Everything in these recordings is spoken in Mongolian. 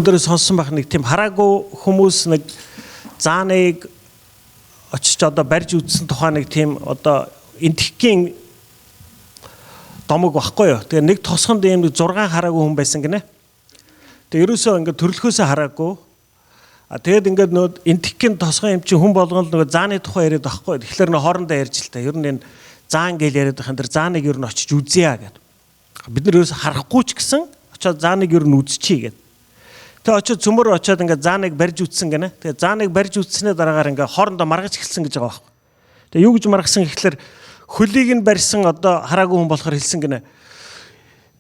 Өдөр сонсон байх нэг тийм хараагүй хүмүүс нэг зааныг очиж одоо барьж үзсэн тухай нэг тийм одоо энтхийн домог баггүй юу. Тэгээ нэг тосгонд ийм 6 хараагүй хүн байсан гинэ. Тэгээ ерөөсөө ингээд төрлөхөөсөө хараагүй. Тэгээд ингээд нөө энтхийн тосгон юм чи хүн болгоно нөгөө зааны тухай яриад байхгүй. Тэгэхээр нөө хоорондоо ярьж л та. Ер нь энэ заан гээл яриад байхын тэр зааныг ер нь очиж үзье гэд. Бид нар ерөөсөө харахгүй ч гэсэн очиод зааныг ер нь үзчихье гэд. Тэгээ очиод цөмөр очиод ингээд зааныг барьж үтсэн гинэ. Тэгээ зааныг барьж үтснээ дараагаар ингээд хоорондоо маргаж эхэлсэн гэж байгаа байхгүй. Тэгээ юу гэж маргасан гэхэлэр хөлийг нь барьсан одоо хараагүй хүн болохоор хэлсэн гинэ.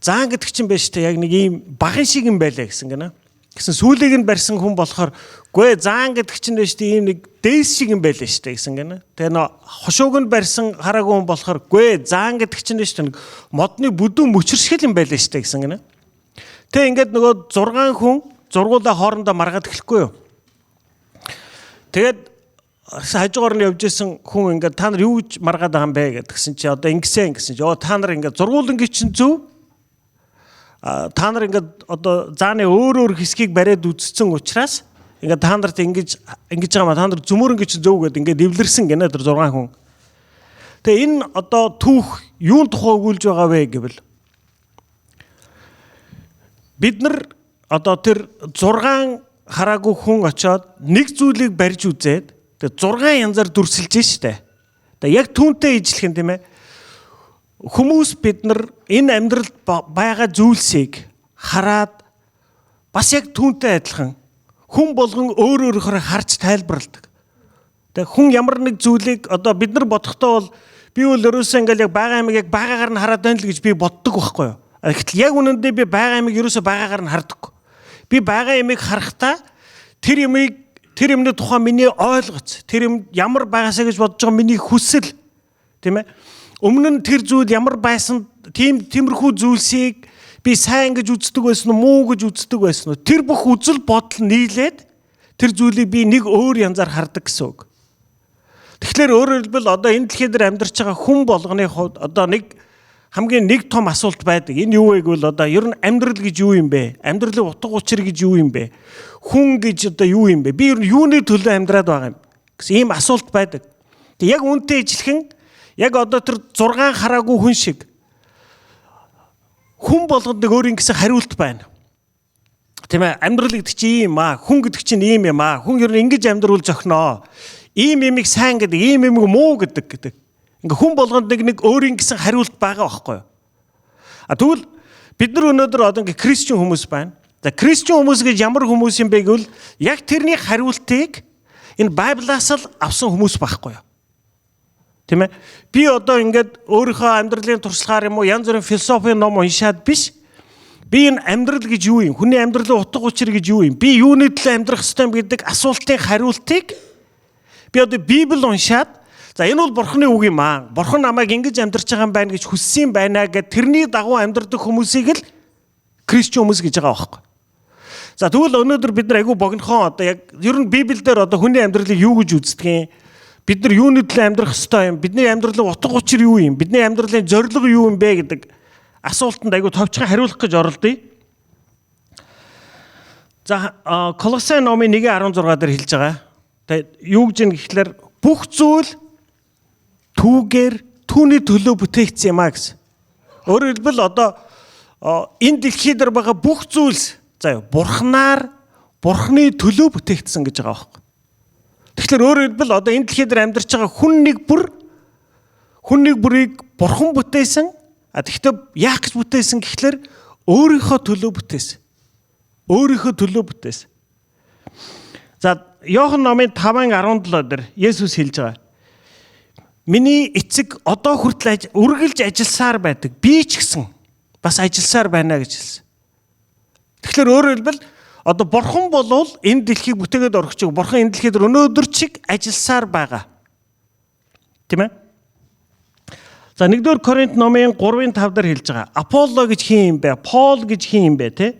Заан гэдэг чинь байж та яг нэг ийм багын шиг юм байлаа гэсэн гинэ. Гэсэн сүүлийг нь барьсан хүн болохоор гүй заан гэдэг чинь байж та ийм нэг дээс шиг юм байлаа штэ гэсэн гинэ. Тэгээ нөө хошууг нь барьсан хараагүй хүн болохоор гүй заан гэдэг чинь байж та нэг модны бүдүүн мөчөрсгөл юм байлаа штэ гэсэн гинэ. Тэгээ ингээд нөгөө 6 хүн зургуулаа хоорондоо маргаад эхлэхгүй юу. Тэгээд хажуугаар нь явж исэн хүн ингээд та нар юу гэж маргаад байгаа юм бэ гэдгсэн чи одоо ингэсэн гэсэн чи та нар ингээд зургуулангийн чинь зөв та нар ингээд одоо зааны өөр хэсгийг бариад үзсэн учраас ингээд та нарт ингэж байгаа ма та нар зөмөрөнгө чинь зөв гэд ингээд эвлэрсэн гинэ тэр 6 хүн. Тэгээ энэ одоо түүх юун тухай өгүүлж байгаа вэ гэвэл бид нар одоо тэр 6 хараагүй хүн очоод нэг зүйлийг барьж үзээд тэр 6 янзаар дүрсэлж штэ. Тэгээ яг түүнтэй ижлэх юм тийм ээ. Хүмүүс бид нар энэ амьдралд байгаа зүйлсийг хараад бас яг түүнтэй адилхан хүн болгон өөрөөрөөр харж тайлбарладаг. Тэгээ хүн ямар нэг зүйлийг одоо бид нар бодохдоо бол би бол ерөөсөө ингээл яг байгаа амиг яг байгаагаар нь хараад байна л гэж би боддог байхгүй юу. Гэтэл яг үнэндээ би байгаа амиг ерөөсөө байгаагаар нь хардаг. Би байгаа ямиг харахтаа тэр юмны тухай миний ойлгоц, тэр юм ямар байгаасаа гэж бодож байгаа миний хүсэл тийм ээ. Өмнө нь тэр зүйл ямар байсан, тиймэрхүү зүйлсийг би сайн гэж үздэг байсан уу, муу гэж үздэг байсан уу? Тэр бүх үзэл бодол нийлээд тэр зүйлийг би нэг өөр янзаар хардаг гэсэн үг. Тэгэхээр өөрөөр хэлбэл одоо энэ дэлхий дээр амьдарч байгаа хүн болгоны хувьд одоо хамгийн нэг том асуулт байдаг. Энэ юу вэ гэвэл одоо ер нь амьдрал гэж юу юм бэ? Амьдралын утга учир гэж юу юм бэ? Хүн гэж одоо юу юм бэ? Би ер нь юуны төлөө амьдраад байгаа юм гэсэн ийм асуулт байдаг. Тэг яг үүнтэй ижилхэн яг одоо тэр 6 хараагүй хүн шиг хүн болгонд нэг өөр ингэсэн хариулт байна. Тийм ээ, амьдрал гэдэг чинь ийм аа, хүн гэдэг чинь ийм юм аа. Хүн ер нь ингэж амьдруул зохиноо. Ийм юмыг сайн гэдэг, ийм юмыг муу гэдэг. Ингээ хүн болгонд нэг өөрийн гэсэн хариулт байгаа байхгүй юу? Тэгвэл бид нар өнөөдөр одоо ингээ христчэн хүмүүс байна. За христчэн хүмүүс гэж ямар хүмүүс юм бэ гэвэл яг тэрний хариултыг энэ Библиас л авсан хүмүүс байхгүй юу? Тийм ээ? Би одоо ингээд өөрийнхөө амьдралын туршлагаар юм уу янз бүрийн философийн ном уншаад биш. Би энэ амьдрал гэж юу юм? Хүний амьдралын утга учир гэж юу юм? Би юуны төлөө амьдрах ёстой юм гэдэг асуултын хариултыг би одоо Библийг уншаад за энэ бол бурхны үг юм аа. Бурхан намайг ингэж амьдарч байгаа юм байна гэж хүссэн байна гэд тэрний дагуу амьдардаг хүмүүсийг л христчэн хүмүүс гэж байгаа байхгүй. За тэгвэл өнөөдөр бид нар айгүй богинохон одоо яг ер нь Библиэлд одоо хүний амьдралыг юу гэж үздэг юм? Бид нар юуны төлөө амьдрах ёстой юм? Бидний амьдралын утга учир юу юм? Бидний амьдралын зорилго юу юм бэ гэдэг асуултанд айгүй товчхон хариулах гэж оролдъё. За Колосын номын 1:16 дээр хэлж байгаа. Тэгээд юу гэж юм гэхлээр бүх зүйл түүгээр түүний төлөө бүтээгдсэн юм а гэсэн. Өөрөөр хэлбэл одоо энэ дэлхий дээр байгаа бүх зүйлс заяа бурхнаар бурхны төлөө бүтээгдсэн гэж байгаа байхгүй. Тэгэхээр өөрөөр хэлбэл одоо энэ дэлхий дээр амьдарч байгаа хүн нэг бүрийг бурхан бүтээсэн. Тэгэхдээ яах гэж бүтээсэн гэхлээр өөрийнхөө төлөө бүтээсэн. Өөрийнхөө төлөө бүтээсэн. За Иохан номын 5:17 дээр Есүс хэлж байгаа. Миний эцэг одоо хүртэл үргэлж ажилласаар байдаг. Би ч гэсэн бас ажилласаар байна гэж хэлсэн. Тэгэхээр өөрөөр хэлбэл одоо бурхан болвол энэ дэлхийг бүтээгээд орчих. Бурхан энэ дэлхийд өнөөдөр чиг ажилласаар байгаа. Тийм ээ? За 1-р Коринт номын 3:5 дээр хэлж байгаа. Аполло гэж хин юм бэ? Пол гэж хин юм бэ те?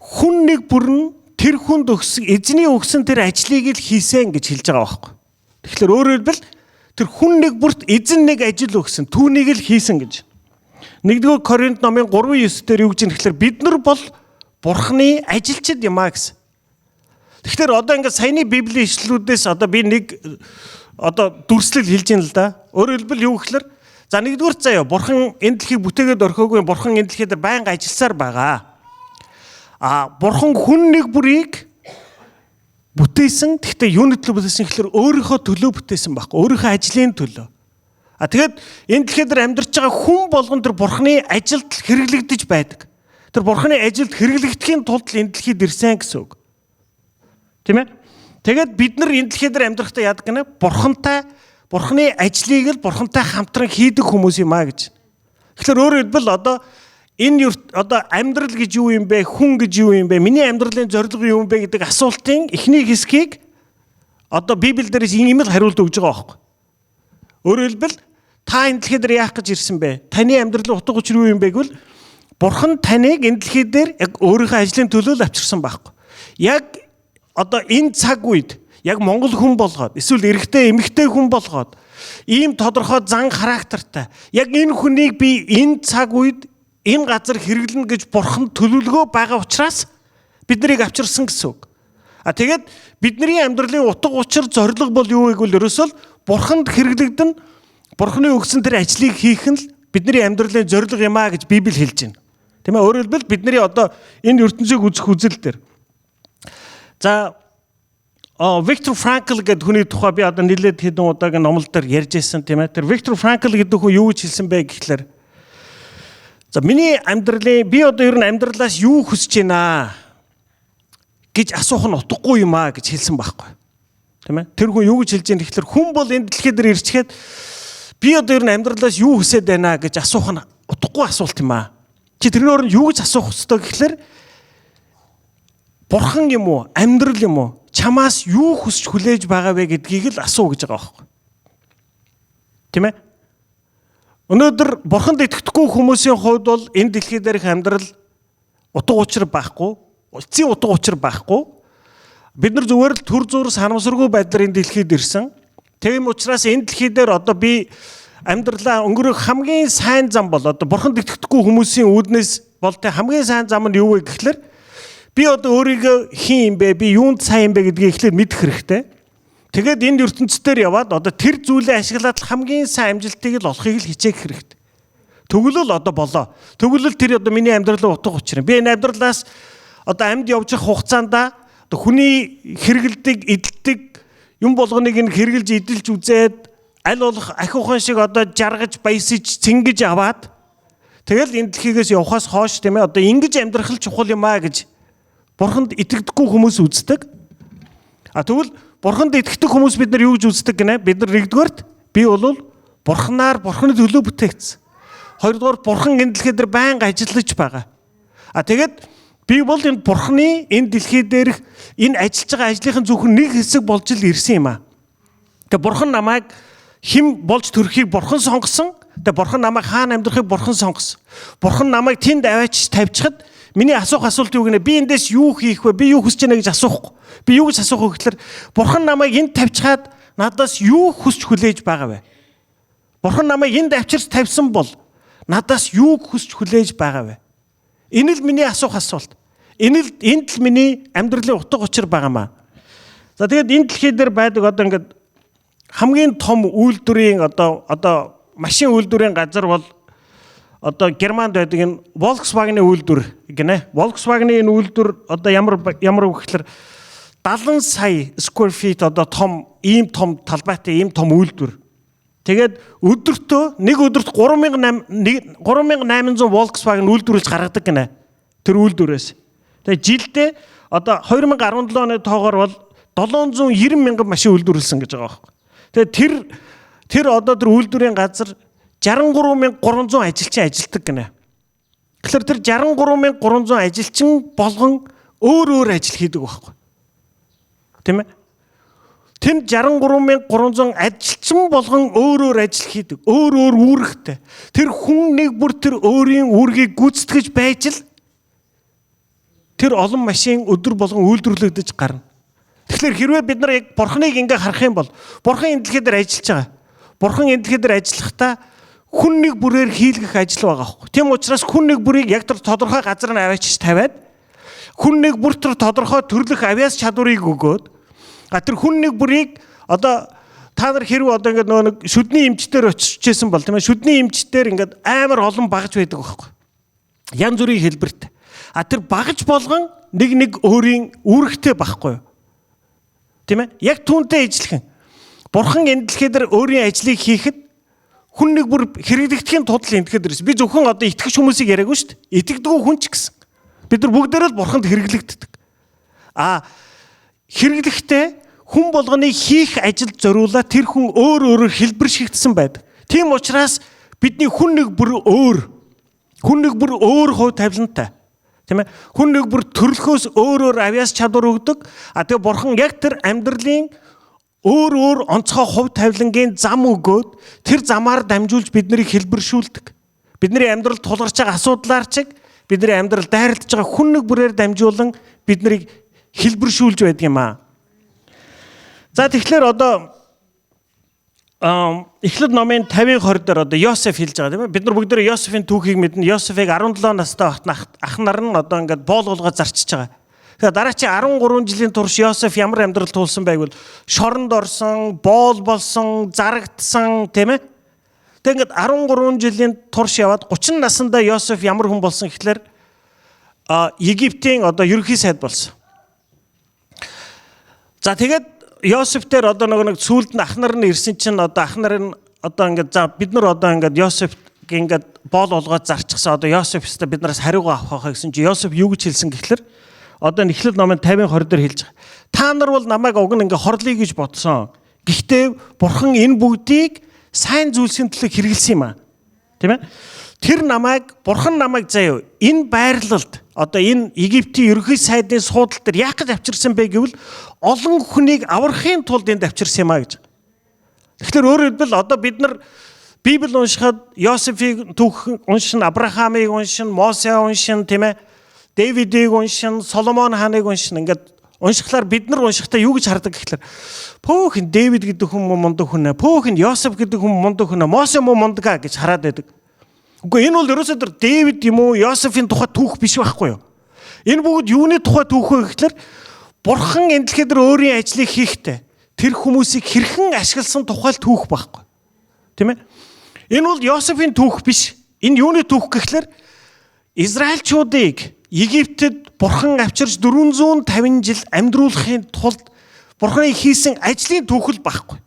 Хүн нэг бүр нь тэр хүнд эзний өгсөн тэр ажлыг л хийсэн гэж хэлж байгаа байхгүй. Тэгэхээр өөрөөр хэлбэл тэр хүн нэг бүрт эзэн нэг ажил өгсөн, түүнийг л хийсэн гэж. 1-р Коринт номын 3:9 дээр юу гэж нэхлээр бид нар бол Бурхны ажилчид юм а гэсэн. Тэгэхээр одоо ингээд саяны Библийн ишлүүдээс одоо би нэг одоо дүрслэл хэлж ийн л да. Өөрөөр хэлбэл юу гэхээр за нэгдүгээр заяа Бурхан энэ дэлхийг бүтээгээд орхиогүй, Бурхан энэ дэлхийд байнга ажилласаар байгаа. Бурхан хүн нэг бүрийг бүтээсэн. Гэхдээ юуны төлөө бүтээсэн гэхээр өөрийнхөө төлөө бүтээсэн байхгүй. Өөрийнхөө ажлын төлөө. Тэгээд энэ дэлхийд амьдарч байгаа хүн болгон тэр Бурханы ажилд хэрэглэгдэж байдаг. Тэр Бурханы ажилд хэрэглэгдэхийн тулд энэ дэлхийд ирсэн гэсэн үг. Тийм ээ? Тэгээд бид нар энэ дэлхийд амьдрахдаа яадаг гэнэ? Бурханы ажлыг л Бурхантай хамтран хийдэг хүмүүс юм а гэж. Тэгэхээр өөрөөр хэлбэл одоо энэ одоо амьдрал гэж юу юм бэ? Хүн гэж юу юм бэ? Миний амьдралын зорилго юу юм бэ гэдэг асуултын эхний хэсгийг одоо Библиэлдээс ийм л хариулт өгж байгаа байхгүй. Өөрөөр хэлбэл та энэ дэлхий дээр яах гэж ирсэн бэ? Таны амьдралын утга учир юу юм бэ гэвэл Бурхан таныг энэ дэлхий дээр яг өөрийнхөө ажлын төлөө л авчирсан байхгүй. Яг одоо энэ цаг үед яг Монгол хүн болгоод эсвэл эрэгтэй эмэгтэй хүн болгоод ийм тодорхой зан характертай яг энэ хүнийг би энэ цаг үед энэ газар хэрэглэнэ гэж Бурхан төлөвлөгөө байгаа учраас бид нарыг авчирсан гэсэн үг. Тэгээд бидний амьдралын утга учир зорилго бол юу вэ гэвэл ерөөсөө Бурханд хэрэглэгдэн Бурханы өгсөн тэр ажлыг хийх нь л бидний амьдралын зорилго юм а гэж Библи хэлж байна. Тийм ээ, өөрөөр хэлбэл бидний одоо энэ ертөнцийг үзэх үзэл дээр. За Виктор Франкл гэдэг хүний тухай би одоо нэлээд хэдэн удаагийн номлол дээр ярьж байсан тийм ээ. Тэр Виктор Франкл гэдэг хүн юу гэж хэлсэн бэ гэхлээр за миний амьдралын би одоо ер нь амьдралаас юу хүсэж байна гэж асуух нь утгагүй юм а гэж хэлсэн байхгүй. Тийм ээ. Тэр хүн юу гэж хэлж байгаа гэхлээр хүн бол энэ дэлхий дээр ирчгээд би одоо ер нь амьдралаас юу хүсэж байна гэж асуух нь утгагүй асуулт юм а. Чи тэрний оронд юу гэж асуух ёстой гэхлээр Бурхан юм уу? Амьдрал юм уу? Чамаас юу хүсч хүлээж байгаа вэ гэдгийг л асуу гэж байгаа байхгүй. Тийм ээ? Өнөөдөр Бурханд итгэдэггүй хүмүүсийн хувьд бол энэ дэлхий дээрх амьдрал утга учир байхгүй, эцсийн утга учир байхгүй. Бид нар зүгээр л төр зур санамсаргүй байдлаар энэ дэлхийд ирсэн. Тийм учраас энэ дэлхий дээр одоо би амьдралаа өнгөрөх хамгийн сайн зам бол одоо Бурханд итгэдэггүй хүмүүсийн үүднээс бол тэ хамгийн сайн зам нь юу вэ гэхлээр би одоо өөрийгөө хин юм бэ? Би юунд сайн юм бэ гэдгийг эхлээд мэдэх хэрэгтэй. Тэгээд энэ ертөнцийн яваад одоо тэр зүйлээ ашиглаад хамгийн сайн амжилтыг л олохыг л хичээх хэрэгтэй. Тэгвэл одоо болоо. Тэгвэл тэр одоо миний амьдралын утга учир юм. Би энэ амьдралаас одоо амьд явж явах хугацаанд одоо хүний хэрэгэлдэг, эдэлдэг юм болгоныг нь хэрэгэлж эдэлж үзээд аль болох ахиухан шиг одоо жаргаж, баясаж, цэнгэж аваад тэгэл энэ дэлхийгээс явхаас хойш тийм ээ одоо ингэж амьдрах л чухал юм аа гэж Бурханд итгэдэггүй хүмүүс үздэг. Тэгвэл Бурханд итгэдэг хүмүүс бид нар юу гэж үздэг гинэ? Бид нар нэгдүгээрт би бол Бурханаар Бурханы төлөө бүтээгдсэн. Хоёрдугаар Бурхан энэ дэлхий дээр байнга ажиллаж байгаа. Тэгээд би бол энэ Бурханы энэ дэлхий дээрх энэ ажиллаж байгаа ажлынхын зөвхөн нэг хэсэг болж л ирсэн юм аа. Тэгээд Бурхан намайг хэн болж төрөхийг Бурхан сонгосон. Тэгээд Бурхан намайг хаана амьдрахыг Бурхан сонгосон. Бурхан намайг тэнд аваач тавьчихад миний асуух асуулт юу гэнэ? Би эндээс юу хийх вэ? Би юу хүсэж байна гэж асуухгүй. Би юу гэж асуух вэ гэхээр Бурхан намайг энд тавьчихад надаас юу хүсч хүлээж байгаа вэ? Бурхан намайг энд авчирч тавьсан бол надаас юу хүсч хүлээж байгаа вэ? Энэ л миний асуух асуулт. Энд л миний амьдралын утга учир байгаамаа. За тэгээд энэ дэлхий дээр байдаг одоо ингээд хамгийн том үйлдвэрийн одоо машин үйлдвэрийн газар бол одоо Германд байдаг энэ Volkswagen-ийн үйлдвэр гинэ. Volkswagen-ийн энэ үйлдвэр одоо ямар гэхээр 70 сая square feet одоо ийм том талбайтай ийм том үйлдвэр. Тэгээд өдөртөө нэг өдөрт 3800 Volkswagen үйлдвэрлэж гаргадаг гинэ. Тэр үйлдвэрээс. Тэгээд жилдээ одоо 2017 оны тоогоор бол 790 мянган машин үйлдвэрлэсэн гэж байгаа байхгүй. Тэгээд тэр одоо тэр үйлдвэрийн газар 63300 ажилчин ажилтдаг гинэ. Тэгэхээр тэр 63300 ажилчин болгон өөр ажил хийдэг байхгүй. Тийм ээ? Тэр 63300 ажилчин болгон өөр ажил хийдэг. Өөр үүрэгтэй. Тэр хүн нэг бүр тэр өөрийн үүргийг гүйцэтгэж байж л тэр олон машин өдөр болгон үйлдвэрлэгдэж гарна. Тэгэхээр хэрвээ бид нар яг Бурханыг ингээ харах юм бол Бурхан энэ дэлхий дээр ажиллаж байгаа. Бурхан энэ дэлхий дээр ажиллахдаа хүн нэг бүрээр хийлгэх ажил байгаа байхгүй. Тийм учраас хүн нэг бүрийг яг тэр тодорхой газар нь аваачиж тавиад хүн нэг бүр тодорхой төрлөх авиас чадварыг өгөөд тэр хүн нэг бүрийг одоо та нар хэрв одоо ингээд нэг шүдний эмчтэр очижсэн бол тийм ээ шүдний эмчтэр ингээд амар олон багж байдаг байхгүй. Янз бүрийн хэлбэрт. Тэр багж болгон нэг өөрийн үүрэгтэй байхгүй юу? Тийм ээ? Яг түүнтэй ижилхэн. Бурхан энэ дэлхий дээр өөрийн ажлыг хийхэд хүн нэг бүр хэрэглэгдэхийн тулд энтгэхэд ирсэн. Би зөвхөн одоо итгэж хүмүүсийг яриаггүй шүү дээ. Итгэдэггүй хүн ч гэсэн. Бид нар бүгдээрээ л бурханд хэрэглэгддэг. Хэрэглэхдээ хүн болгоны хийх ажилд зориулаад тэр хүн өөрөөр хэлбэршигдсэн байдаг. Тийм учраас бидний хүн нэг бүр өөр хувь тавилантай. Тийм ээ? Хүн нэг бүр төрлөхөөс өөрөөр авяас чадвар өгдөг. Тэгээ бурхан яг тэр амьдралын өөр онцгой хувь тавилангийн зам өгөөд тэр замаар дамжуулж биднийг хэлбэршүүлдэг. Бидний амьдралд тулгарч байгаа асуудлаар чиг бидний амьдрал дайралтж байгаа хүн нэг бүрээр дамжуулан биднийг хэлбэршүүлж байдаг юм аа. За тэгэхээр одоо Эхлэл номын 50-20 дээр одоо Йосеф хэлж байгаа тийм ээ. Бид нар бүгд Йосефийн түүхийг мэднэ. Йосефийг 17 настай ах нар нь одоо ингээд боол болгоо зарчиж байгаа. Тэгэхээр дараачийн 13 жилийн турш Йосеф ямар амьдрал туулсан байг бол шоронд орсон, боол болсон, зарагдсан тийм ээ. Тэгээд ингээд 13 жилийн турш яваад 30 наснда Йосеф ямар хүн болсон гэхлээр Египтийн одоо ерөнхий сайд болсон. За тэгээд Йосеф дээр одоо нэг сүүлд нь ах нар нь ирсэн чинь одоо ах нар нь одоо ингээд за бид нар одоо ингээд Йосеф ингээд боол болгоод зарчихсан одоо Йосеф өстө биднээс хариугаа авах гэсэн чи Йосеф юу гэж хэлсэн гэхлээр одоо Эхлэл номын 50-20 дээр хэлж байгаа. Та нар бол намайг уг нь ингээд хорлоё гэж бодсон. Гэхдээ бурхан энэ бүгдийг сайн зүйлсийн төлөө хэрэгэлсэн юм аа. Тийм ээ? Бурхан намайг заяа энэ байрлалд одоо энэ Египтийн ерөнхий сайдын суудал дээр яах гэж авчирсан бэ гэвэл олон хүнийг аврахын тулд энд авчирсан юм аа гэж. Тэгэхээр өөрөөр хэлбэл одоо бид нар Библи уншихад Йосефийг түүх уншин, Авраамыг уншин, Мосег уншин, тийм ээ? Дэвидийг уншин, Соломон хааныг уншин ингээд уншихлаар бид нар уншихтаа юу гэж хардаг гэхлээр пөөхөн Дэвид гэдэг хүн мундаг хүн ээ, пөөхөн Йосеф гэдэг хүн мундаг хүн ээ, Мосе мундаг аа гэж хараад байдаг. Үгүй энэ бол ерөөсөө тэр Дэвид юм уу, Йосефийн тухай түүх биш байхгүй юу? Энэ бүгд юуны тухай түүх вэ гэхлээр бурхан энэ дэлхий дээр өөрийн ажлыг хийхдээ тэр хүмүүсийг хэрхэн ашигласан тухай түүх байхгүй. Тийм ээ? Энэ бол Йосефийн түүх биш. Энэ юуны түүх гэхлээр Израильчуудыг Египтэд бурхан авчирч 450 жил амьдруулахын тулд бурханы хийсэн ажлын түүхэл байхгүй.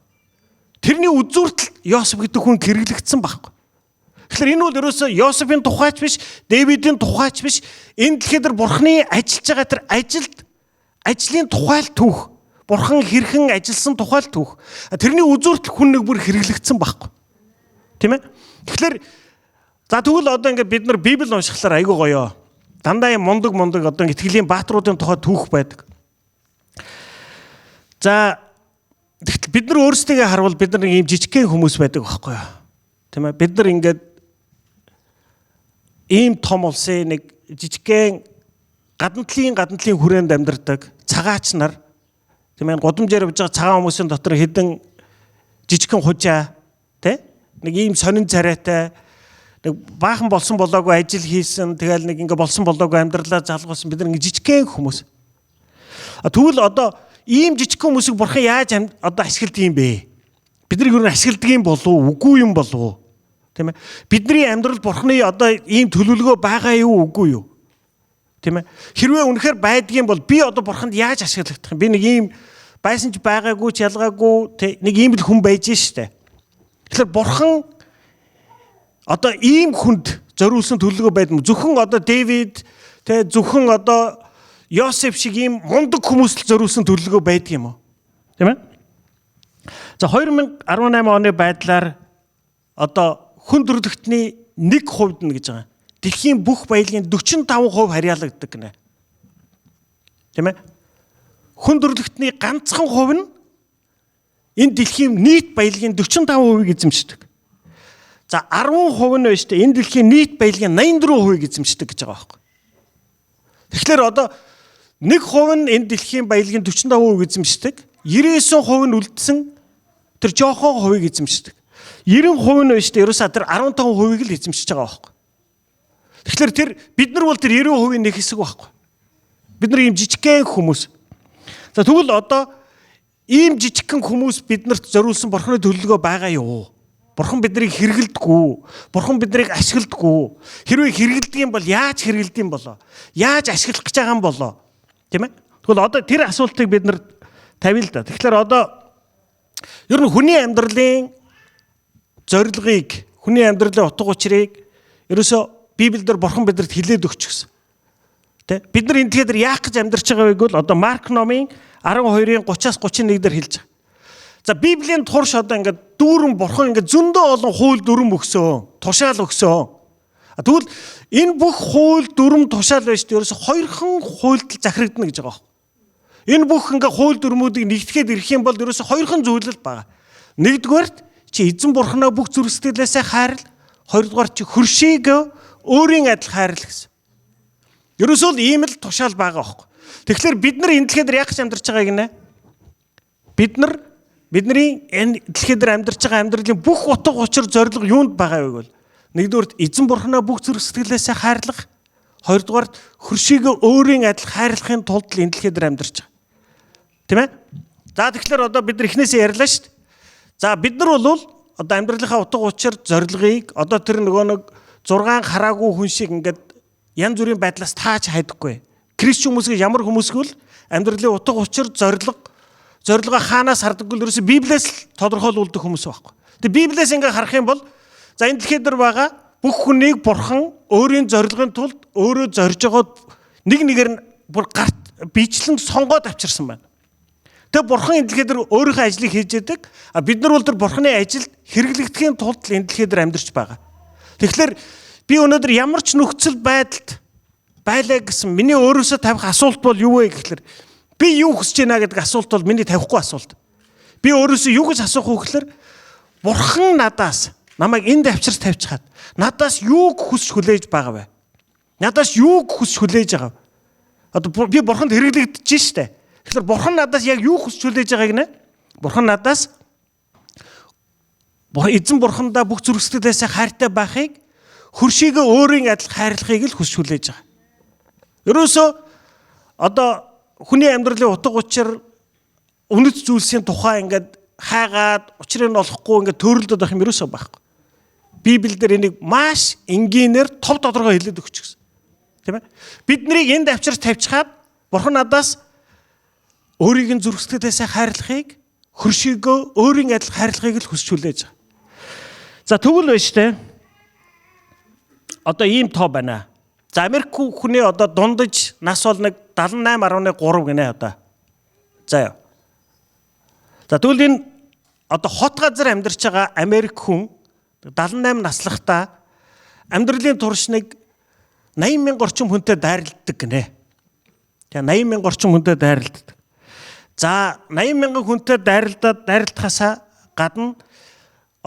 Тэрний үзүүртэл Йосеф гэдэг хүн хэрэглэгдсэн байхгүй. Тэгэхээр энэ бол ерөөсөө Йосефийн тухайч биш, Дэвидийн тухайч биш. Энэ дэлхий дээр бурханы ажиллаж байгаа тэр ажлын тухайл түүх. Бурхан хэрхэн ажилласан тухайл түүх. Тэрний үзүүртэл хүн нэг бүр хэрэглэгдсэн байхгүй. Тийм ээ? Тэгэхээр за тэгвэл одоо ингээд бид нар Библи уншихлаар айгүй гоё. Дандаа юм мундаг одоо итгэлийн баатруудын тухай түүх байдаг. За бид нар өөрсдөө харвал бид нар ийм жижигхэн хүмүүс байдаг байхгүй юу? Тийм ээ? Бид нар ингээд ийм том улсын нэг жижигхэн гадналтын хүрээнд амьдардаг цагаач нар тийм ээ гудамжаар явж байгаа цагаан хүмүүсийн дотор хэдэн жижигхэн хужаа тийм нэг ийм сонин царайтай нэг баахан болсон болоогүй ажил хийсэн тэгэл нэг ингээ болсон болоогүй амьдралаа залгуулсан бид нар ингээ жижигхэн хүмүүс. Тэгвэл одоо ийм жижигхэн хүмүүсийг бурхан яаж одоо ашигладаг юм бэ? Бид нар юу н ашигладаг юм болов уу? Үгүй юм болов уу? Тийм ээ. Бидний амьдрал бурханы одоо ийм төлөвлөгөө байгаа юу үгүй юу? Тийм ээ. Хэрвээ үнэхээр байдгийн бол би одоо бурханд яаж ашиглах юм? Би нэг ийм байсан ч байгаагүй ч ялгаагүй нэг ийм л хүн байж штэ. Тэгэхээр бурхан одоо ийм хүнд зориулсан төлөвлөгөө байдсан. Зөвхөн одоо Дэвид зөвхөн одоо Йосеф шиг ийм мундаг хүмүүст л зориулсан төлөвлөгөө байдаг юм уу? Тийм ээ? За 2018 оны байдлаар одоо хүн төрөлхтний 1% нь гэж байгаа. Дэлхийн бүх баялагын 45% харьяалагддаг гинэ. Тийм ээ? Хүн төрөлхтний ганцхан хувь нь энэ дэлхийн нийт баялагын 45%-ийг эзэмшдэг. За 10% нь байж тээ энэ дэлхийн нийт баялагын 84%-ийг эзэмшдэг гэж байгаа байхгүй. Тэгэхээр одоо 1% нь энэ дэлхийн баялагын 45%-ийг эзэмшдэг, 99% нь үлдсэн тэр жоохон хувийг эзэмшдэг. 90% нь байж тээ ерөөсөө тэр 15%-ийг л эзэмшиж байгаа байхгүй. Тэгэхээр тэр бид нар бол тэр 90%-ийн нэг хэсэг байхгүй. Бид нар ийм жижигхэн хүмүүс. За тэгвэл одоо ийм жижигхэн хүмүүс биднэрт зориулсан Бурханы төлөвлөгөө байгаа юу? Бурхан биднийг хэрэгэлдэггүй. Бурхан биднийг ашигладаггүй. Хэрвээ хэрэгэлдэг юм бол яаж хэрэгэлдэг юм болоо? Яаж ашиглах гэж байгаа юм болоо? Тийм ээ? Тэгвэл одоо тэр асуултыг бид нар тавья л да. Тэгэхээр одоо ер нь хүний амьдралын зорилгыг, хүний амьдралын утга учирыг ерөөсөө Библиэлд Бурхан бидэнд хэлээд өгч гисэн. Тэ? Бид нар энэ тэгэхээр яах гэж амьдарч байгаа вэ гэвэл одоо Марк номын 12-ын 30-аас 31 дээр хэлж байгаа. За Библийн турш одоо ингээд дүүрэн Бурхан ингээд зөндөө олон хууль дүрм өгсөн, тушаал өгсөн. Тэгвэл энэ бүх хууль дүрм тушаал байж тээ ерөөсө хоёрхан хуульд захирагдана гэж байгаа юм. Энэ бүх ингээд хууль дүрмүүдийг нэгтгэхэд ирэх юм бол ерөөсө хоёрхан зүйл л байгаа. Нэгдүгээрт чи эзэн Бурханаа бүх зүрх сэтгэлээсээ хайрл, хоёрдугаар чи хөршийг өөрийн адил хайрл гэсэн. Ерөөсөө л ийм л тушаал байгаа байхгүй. Тэгэхээр бид нар энэ дэлхийд яах гэж амьдарч байгааг нэ? Бидний энэ дэлхийд амьдарч байгаа амьдралын бүх утга учир зорилго юунд байгаа вэ гэвэл нэгдүгээрт эзэн Бурханаа бүх зүрх сэтгэлээсээ хайрлах, хоёрдугаарт хөршийгөө өөрийн адил хайрлахын тулд энэ дэлхийд амьдарч байгаа. Тийм ээ? За тэгэхээр одоо бид нар эхнээсээ ярьлаа шүү дээ. За бид нар бол одоо амьдралынхаа утга учир зорилгыг одоо тэр нөгөө нэг 6 хараагүй хүн шиг ингээд янз бүрийн байдлаас тааж хайдаггүй. Крисч хүмүүсийг ямар хүмүүсгүй л амьдралын утга учир зорилгоо хаанаас хардаггүй л ерөөсө Библиэс л тодорхойлуулдаг хүмүүс байхгүй. Тэгээ Библиэс ингээ харах юм бол за энэ дэлхийд дээр байгаа бүх хүнийг Бурхан өөрийн зорилгын тулд өөрөө зорж байгаа нэг нэгээр нь бүр гарт бичлэн сонгоод авчирсан байна. Тэгээ Бурхан энэ дэлхийд дээр өөрийнхөө ажлыг хийж яадаг. Бид нар бол тэр Бурханы ажилд хэрэглэгдэхийн тулд энэ дэлхийд дээр амьдарч байгаа. Тэгэхээр би өнөөдөр ямар ч нөхцөл байдалд байлаа гэсэн миний өөрөөсөө тавих асуулт бол юу вэ гэхээр би юу хүсэж байна гэдэг асуулт бол миний тавихгүй асуулт. Би өөрөөсөө юу гэж асуух вэ гэхээр Бурхан надаас намайг энд авчирч тавьчихад надаас юу хүсэж хүлээж байгаа вэ? Надаас юу хүсэж хүлээж байгаа вэ? Одоо би Бурханд хэрэглэгдэж штэ. Тэгэхээр Бурхан надаас яг юу хүсэж хүлээж байгааг нэ? Бурхан надаас эзэн Бурхандаа бүх зүрх сэтгэлээсээ хайртай байхыг, хөршийгөө өөрийн адил хайрлахыг л хүсэж хүлээж байгаа. Ерөөсөө одоо хүний амьдралын утга учир үнэт зүйлсийн тухай ингээд хайгаад учрыг нь олохгүй ингээд төрөлдөд байх юм ерөөсөө байхгүй. Библиэлд энийг маш энгийнээр тов тодорхой хэлээд өгч гисэн. Тийм ээ? Бид нарыг энд авчирч тавьчихад Бурхан надаас өөрийн зүрх сэтгэлээсээ хайрлахыг, хөршийгөө өөрийн адил хайрлахыг л хүсэж хүлээж байгаа. За тэгвэл байж тээ. Одоо ийм тоо байна. За Америк хүний одоо дундаж нас бол нэг 78.3 гинэ одоо. За яа. За тэгвэл энэ одоо хот газар амьдарч байгаа Америк хүн 78 наслахтаа амьдралын турш нэг 80,000 орчим хүнтэй дайралддаг гинэ. Тэгээ 80,000 орчим хүнтэй дайралддаг. За 80,000 хүнтэй дайралдахаасаа гадна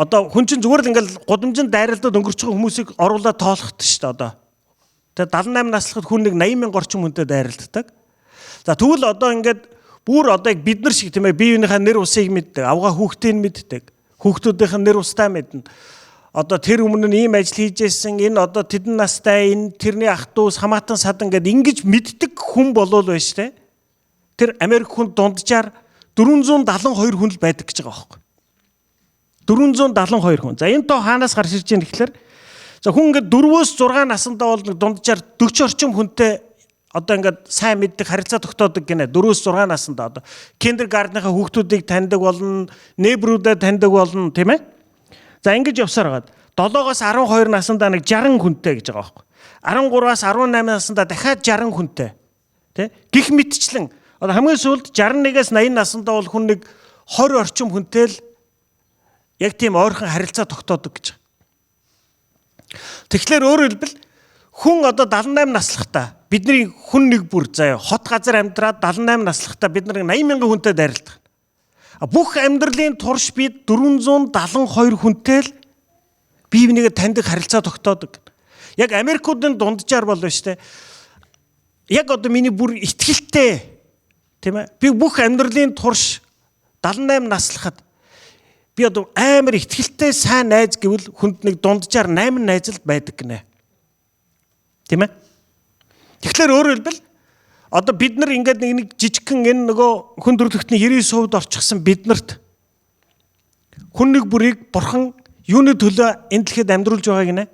одоо хүн чинь зүгээр л ингээл гудамжинд дайралдаад өнгөрч байгаа хүмүүсийг оруулаад тоолохд шүү дээ одоо. Тэгээ 78 наслахад хүн нэг 80,000 орчим хүнтэй дайралддаг. За тэгвэл одоо ингээд бүр одоо яг бид нар шиг тийм ээ биеийнхээ нэр усыг мэддэг, авгаа хүүхдийг мэддэг. Хүүхдүүдийнх нь нэр устаа мэднэ. Одоо тэр өмнө нь ийм ажил хийжсэн, энэ одоо тэдэн настай, энэ тэрний ах дүүс хамаатан садан гэдэг ингэж мэддэг хүн болов уу байж тээ. Тэр Америк хүн дунджаар 472 хүн л байдаг гэж байгаа байхгүй. 472 хүн. За энэ тоо хаанаас гарч ирж байгаа гэхээр за хүн ингээд 4-өөс 6 наснда бол дунджаар 40 орчим хүнтэй одоо ингээд сайн мэддэг харилцаа тогтоодог гинэ 4-өөс 6 наснда одоо киндергартныхаа хүүхдүүдийг таньдаг болно, нейбрүүдэд таньдаг болно тийм ээ. За ингэж явсаар хагаад 7-оос 12 наснда нэг 60 хүнтэй гэж байгаа байхгүй. 13-аас 18 наснда дахиад 60 хүнтэй. Тэ? Гэх мэтчлэн одоо хамгийн сүүлд 61-ээс 80 наснда бол хүн нэг 20 орчим хүнтэй л яг тийм ойрхон харилцаа тогтоодог гэж. Тэгэхээр өөрөөр хэлбэл хүн одоо 78 наслахтаа бидний хүн нэг бүр заяа хот газар амьдраад 78 наслахтаа бид нар 80,000 хүнтэй дайралдаг. Бүх амьдралын турш бид 472 хүнтэй л бие бинийгээ таньдаг харилцаа тогтоодог. Яг Америкуудын дунджаар бол байна шүү дээ. Яг одоо миний бүр итгэлтэй тийм ээ. Би бүх амьдралын турш 78 наслахад би одоо амар итгэлтэй сайн найз гэвэл хүнд нэг дунджаар 8 найз л байдаг гинэ. Тийм ээ. Тэгэхээр өөрөөр хэлбэл Одоо бид нар ингээд нэг жижигхэн энэ нөгөө хүн төрлөختний 99% орчихсан биднэрт хүн нэг бүрийг бурхан юуны төлөө энэ дэлхийд амьдруулж байгааг нэ?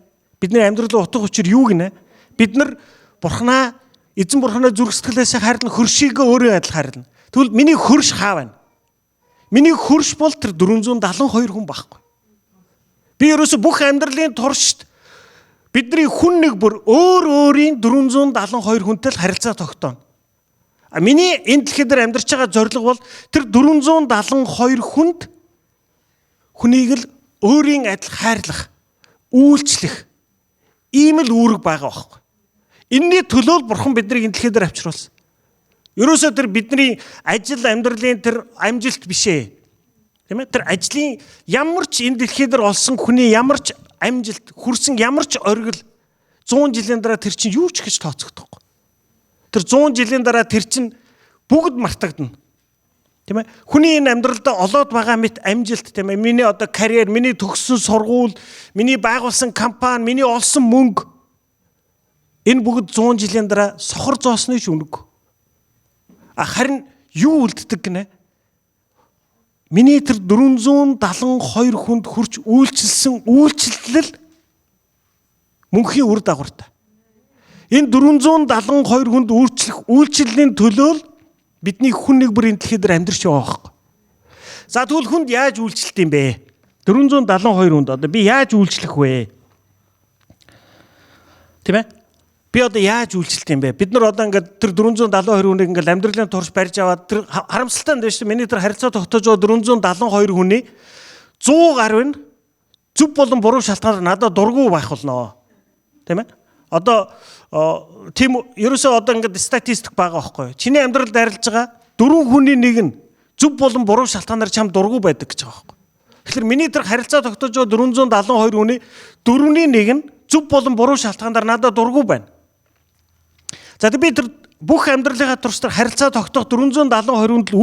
Бидний амьдралын утга учир юу гинэ? Бид нар бурханаа эзэн бурханаа зүрх сэтгэлээсээ харилна, хөршийгөө өөрөө адил харилна. Тэгвэл миний хөрш хаа байна? Миний хөрш бол тэр 472 хүн байхгүй. Би ерөөсө бүх амьдралын туршид бидний хүн нэг бүр өөрийн 472 хүнтэй л харилцаа тогтооно. Миний энэ дэлхийд амьдарч байгаа зорилго бол тэр 472 хүнд хүнийг л өөрийн адил хайрлах, үйлчлэх ийм л үүрэг байгаа байхгүй. Энийний төлөө л бурхан биднийг энэ дэлхийд авчруулсан. Ерөөсөө тэр бидний ажил амьдралын тэр амжилт биш ээ. Тийм ээ? Тэр ажлын ямар ч энэ дэлхийд олсон хүний ямар ч амжилт, хүрсэн ямар ч оргил 100 жилийн дараа тэр чинь юу ч гэж тооцогдохгүй. Тэр 100 жилийн дараа тэр чинь бүгд мартагдана. Тийм ээ? Хүний энэ амьдралд олоод байгаа мэт амжилт, тийм ээ? Миний одоо карьер, миний төгссөн сургууль, миний байгуулсан компани, миний олсон мөнгө энэ бүгд 100 жилийн дараа сохор зоосны ч үнэгүй. Харин юу үлддэг гинэ? Миний тэр 472 хүнд хүрч үйлчилсэн үйлчлэл мөнхийн үр дагавартай. Энэ 472 хүнд үйлчлэлийн төлөө бидний хүн нэг бүрийн дэлхийд амьдрч байгаа байхгүй. За тэгвэл хүнд яаж үйлчлэлт юм бэ? 472 хүнд одоо би яаж үйлчлэх вэ? Тийм ээ? Би одоо яаж үйлчлэлт юм бэ? Бид нар одоо ингээд тэр 472 хүнийг ингээд амьдралын турш барьж аваад тэр харамсалтай нь шүү. Миний тэр харилцаа тогтоож байгаа 472 хүний 100 гаруй нь зөв болон буруу шалтгаанаар надад дургүй байх болно. Тийм ээ? Одоо тийм ерөөсөө одоо ингээд статистик байгаа байхгүй юу? Чиний амьдралд арилж байгаа 4 хүний нэг нь зөв болон буруу шалтгаанаар чам дургүй байдаг гэж байгаа байхгүй юу? Тэгэхээр миний тэр харилцаа тогтоож байгаа 472 хүний 4-ний нэг нь зөв болон буруу шалтгаанаар надад дургүй байна. За би тэр бүх амьдралынхаа турш тэр харилцаа тогтоох 472-нд л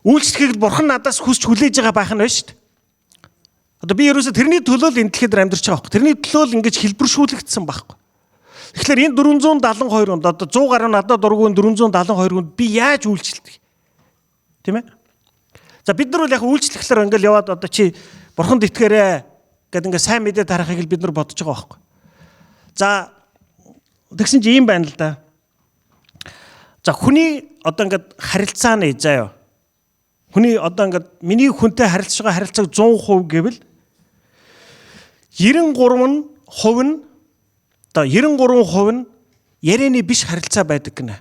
үйлчлэхийг бурхан надаас хүсч хүлээж байгаа байх нь байна шүү дээ. Одоо би ерөөсө тэрний төлөө л энэ дэлхийд амьдарч байгаа байхгүй. Тэрний төлөө л ингэж хэлбэршүүлэгдсэн байхгүй. Тэгэхээр энэ 472 хүнд одоо 100 гаруй надад дургүй 472 хүнд би яаж үйлчлэх? Тийм ээ? За бид нар бол яг үйлчлэхлээр ингээл яваад одоо чи бурханд итгээрэй гэдэг ингээд сайн мэдээ тарахыг л бид нар бодож байгаа байхгүй. За тэгсэн чи ийм байна л да. За хүний одоо ингээд харилцаа нэ заяа. Хүний одоо ингээд миний хүнтэй харилцаж байгаа харилцааг 100% гэвэл 93% нь одоо 93% нь ярианы биш харилцаа байдаг гинэ.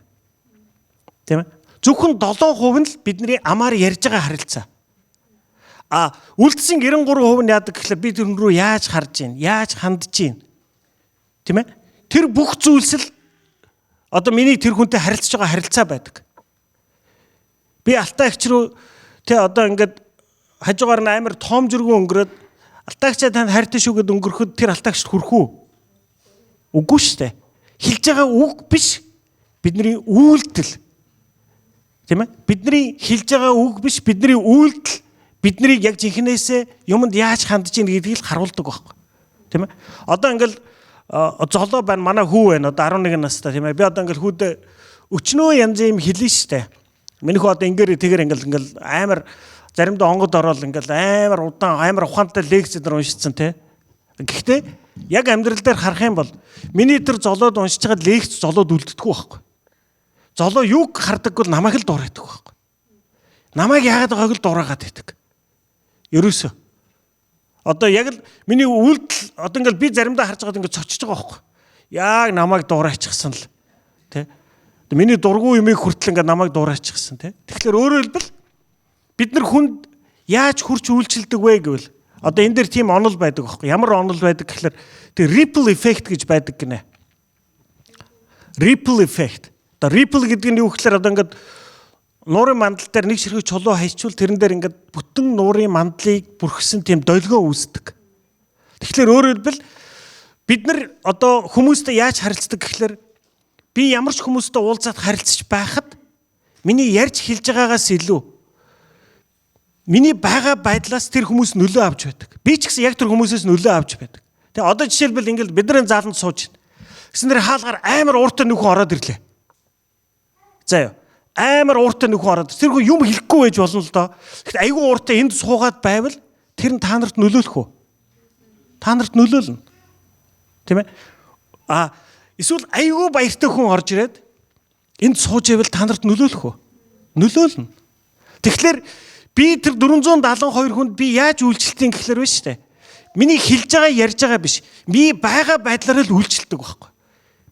Тийм ээ? Зөвхөн 7% нь л бидний амаар ярьж байгаа харилцаа. Үлдсэн 93% нь яадаг гэхлээр би тэр рүү яаж харж гин, яаж хандж гин. Тийм ээ? Тэр бүх зүйлс л одоо миний тэр хүнтэй харилцаж байгаа харилцаа байдаг. Би Алтай агч руу тэ одоо ингээд хажуугаар нь амар том жүргэн өнгөрөөд Алтай агчаа танд хайртай шүү гэд өнгөрөхөд тэр Алтай агчд хүрэх үү? Үгүй шүү дээ. Хэлж байгаа үг биш. Бидний үйлдэл. Тийм ээ? Бидний хэлж байгаа үг биш, бидний үйлдэл биднийг яг жинхнээсээ юмд яаж хандж ийн гэдгийг л харуулдаг байхгүй. Тийм ээ? Одоо ингээд золоо байна, манай хүү байна. Одоо 11 настай тийм ээ. Би одоо ингээд хүүдээ өчнөө янз юм хэлнэ штэ. Миний хүү одоо ингээд тэгэр ингээд амар заримдаа онгод ороод ингээд амар удаан, амар ухаантай лекцэд уншицсан тий. Гэхдээ яг амьдрал дээр харах юм бол миний тэр золоод уншиж байгаа лекц золоод үлддэггүй байхгүй. Золоо юг хардаггүй намайг л дуурайдаг байхгүй. Намайг яагаад байгааг л дуурайгаад байдаг. Ерөөсөө одоо яг л миний үйлдэл одоо ингээл би заримдаа харж байгаад ингээд цочж байгаа байхгүй. Яг намайг дуурайчихсан л тий. Миний дургүй юмыг хүртэл ингээд намайг дуурайчихсан тий. Тэгэхээр өөрөөр хэлбэл бид нар хүнд яаж хүрч үйлчилдэг вэ гэвэл одоо энэ дээр тийм онол байдаг байхгүй. Ямар онол байдаг гэхэлэр тэр ripple effect гэж байдаг гинэ. Ripple effect. Одоо ripple гэдэг нь юу гэхэлэр одоо ингээд нуурын мандал дээр нэг ширхэг чулуу хайчвал тэрэн дээр ингээд бүтэн нуурын мандлыг бүрхсэн тийм долгион үүсдэг. Тэгэхээр өөрөөр хэлбэл бид нар одоо хүмүүстэй яаж харилцдаг гэхэлэр би ямар ч хүмүүстэй уулзаад харилцаж байхад миний ярьж хэлж байгаагаас илүү миний байгаа байдлаас тэр хүмүүс нөлөө авч байдаг. Би ч гэсэн яг тэр хүмүүсээс нөлөө авч байдаг. Тэгээ одоо жишээлбэл ингээд бидний зааланд сууж байна. Гэсэн нэр хаалгаар амар ууртай нөхөн ороод ирлээ. Тэгээ би одоо ингээд тэр хүмүүсээс нөлөө авч байгаа байхгүй. Яагаад гэвэл би тэр хүмүүсээс нөлөө авч байгаа. Заа юу. Амар ууртай нэг хүн ороод тэр хүн юм хэлэхгүй байж болно л доо. Гэхдээ айгүй ууртай энд суугаад байвал тэр нь та нарт нөлөөлөх үү? Та нарт нөлөөлнө. Тийм ээ? Эсвэл айгүй баяртай хүн орж ирээд энд сууж ивэл та нарт нөлөөлөх үү? Нөлөөлнө. Тэгэхээр би тэр 472 хүнд би яаж үйлчлэлтийн гэхлээр биш үү? Миний хэлж байгаа ярьж байгаа биш. Би байгаа байдлаараа л үйлчлдэг байхгүй.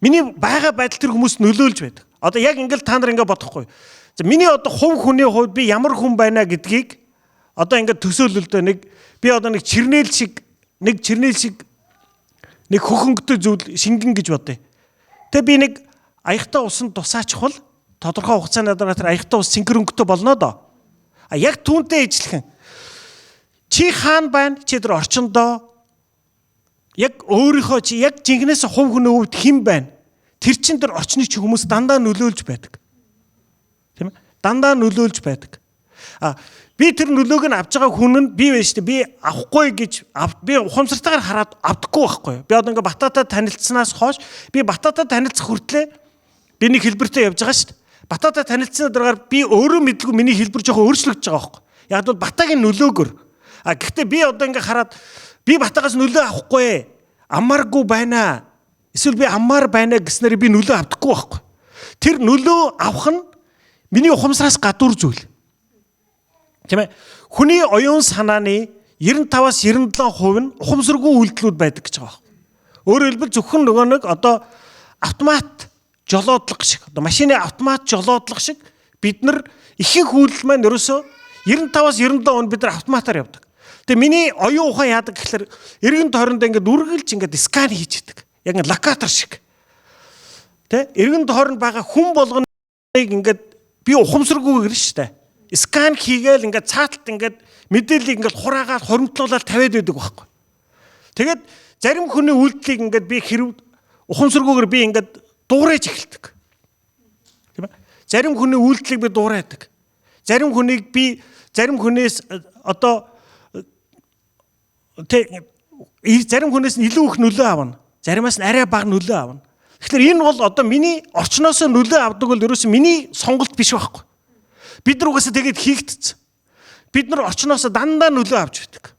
Миний байгаа байдал тэр хүмүүст нөлөөлж байдаг. Одоо яг ингээл та нар ингээд бодохгүй. За миний одоо хувь хүний хувьд би ямар хүн байна гэдгийг одоо ингээд төсөөлөлдөө би одоо нэг чирнээл шиг нэг хөхөнгөтэй зүйл шингэн гэж бодъё. Тэгээ би нэг аягтай усанд тусаачихвал тодорхой хугацааны дараа тэр аягтай ус синхронтой болно доо. Яг түүнтэй ижилхэн. Чи хаана байна? Чи тэр орчиндоо яг өөрийнхөө чи яг жинхнээс хувь хүний хувьд хэн байна? Тэр чин тэр орчны чи хүмүүс дандаа нөлөөлж байдаг. Тийм ээ? Дандаа нөлөөлж байдаг. Би тэр нөлөөг нь авч байгаа хүн нь би байж тээ би авахгүй гэж би ухамсартайгаар хараад авдаггүй байхгүй. Би одоо ингээ бататаа танилцсанаас хойш би бататаа танилцах хүртлээр би нэг хэлбэртэй явж байгаа шүү дээ. Бататаа танилцсны дараагаар би өөрөө мэдлгүй миний хэлбэр жоохон өөрчлөгдөж байгаа байхгүй. Яг бол батагийн нөлөөгөр. Гэхдээ би одоо ингээ хараад би батагаас нөлөө авахгүй амаргүй байна. Эсвэл би аммаар байна гэснээр би нөлөө авдаггүй байхгүй. Тэр нөлөө авах нь миний ухамсараас гадуур зүйл. Тийм ээ. Хүний оюун санааны 95-аас 97% нь ухамсаргүй үйлдэлүүд байдаг гэж байгаа байхгүй. Өөрөөр хэлбэл зөвхөн нөгөө нэг одоо автомат жолоодлого шиг, одоо машины автомат жолоодлого шиг бид нар ихэнх үйлдэл маань ерөөсөө 95-аас 97% бид нар автоматаар явдаг. Тэгээ миний оюун ухаан яадаг гэхэлэр эргэн тойронд ингээд үргэлж ингээд скан хийж идэг. Яг нэг локатор шиг. Тэ? Эргэн тойронд байгаа хүн болгоныг ингээд би ухамсаргүй гэрэн штэ. Скан хийгээл ингээд цааталт ингээд мэдээллийг ингээд хураагаад хоримтлуулаад тавиад байдаг байхгүй. Тэгээд зарим хүний үйлдэлийг ингээд би хэрв ухамсаргүйгээр би ингээд дуурайж эхэлдэг. Тийм ээ? Зарим хүний үйлдэлийг би дуурайдаг. Зарим хүнээс одоо зарим хүнээс нь илүү их нөлөө авна. Заримаас нь арай бага нөлөө авна. Тэгэхээр энэ бол одоо миний орчноос нөлөө авдаг бол ерөөсөө миний сонголт биш байхгүй. Бид нар угаасаа тэгээд хийгдсэн. Бид нар орчноос дандаа нөлөө авч байдаг.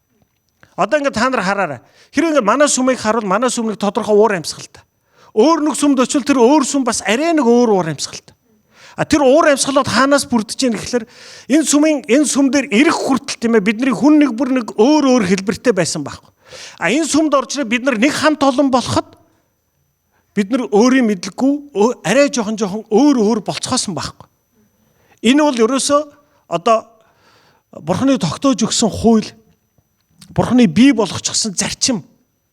Одоо ингээд та нар хараарай. Хэрвээ ингээд манай сүмийг харуул манай сүмний тодорхой уур амьсгалтай. Өөр нэг сүмд очил тэр өөр сүм бас арай нэг өөр уур амьсгалтай. Тэр уур амьсгалууд хаанаас бүрдэж ийн гэхэлэр энэ сүм дээр ирэх хүртэл тийм ээ бидний хүн нэг бүр нэг өөр хэлбэртэй байсан байхгүй. Энэ сүмд орж ирээ бид нар нэг хамт олон болоход бид нар өөрийн мэдлэггүй арай жоохон өөр болцохоосон байхгүй. Энэ бол ерөөсөө одоо Бурхны тогтоож өгсөн хууль, Бурхны бий болгочихсон зарчим,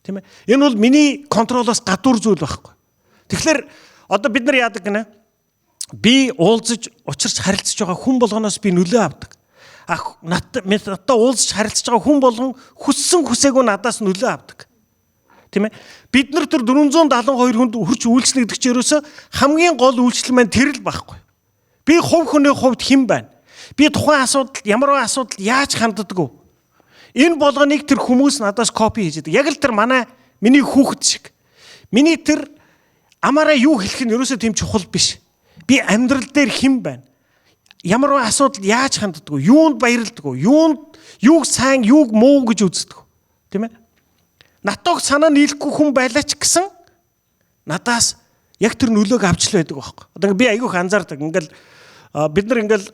тийм ээ. Энэ бол миний контролоос гадуур зүйл байхгүй. Тэгэхээр одоо бид нар яадаг гинэ? Би уулзаж учирч харилцаж байгаа хүн болгоноос би нөлөө авдаг. Надад уулзаж харилцаж байгаа хүн болгон хүссэн хүсээгүй надаас нөлөө авдаг. Тийм ээ. Бид нар тэр 472 хүнд хүрч үйлчлэгдэх ч ерөөсө хамгийн гол үйлчлэл маань тэр л байхгүй. Би хувь хүний хувьд хэн байна? Би тухайн асуудал ямар асуудал яаж ханддаг вэ? Энэ болгоныг тэр хүмүүс надаас копи хийж идэг. Яг л тэр миний хүүхэд шиг. Миний тэр амаараа юу хэлэх нь ерөөсө тийм чухал биш. Би амьдрал дээр хэн байна? Ямар асуудал яаж ханддаг вэ? Юунд баярлдаг вэ? Юуг сайн, юуг муу гэж үздэг вэ? Тийм ээ? Натог санаа нийлэхгүй хүн байлаач гэсэн надаас яг тэр нөлөөг авч л байдаг байхгүй. Одоо би айгүйх анзаардаг. Ингээл бид нар ингээл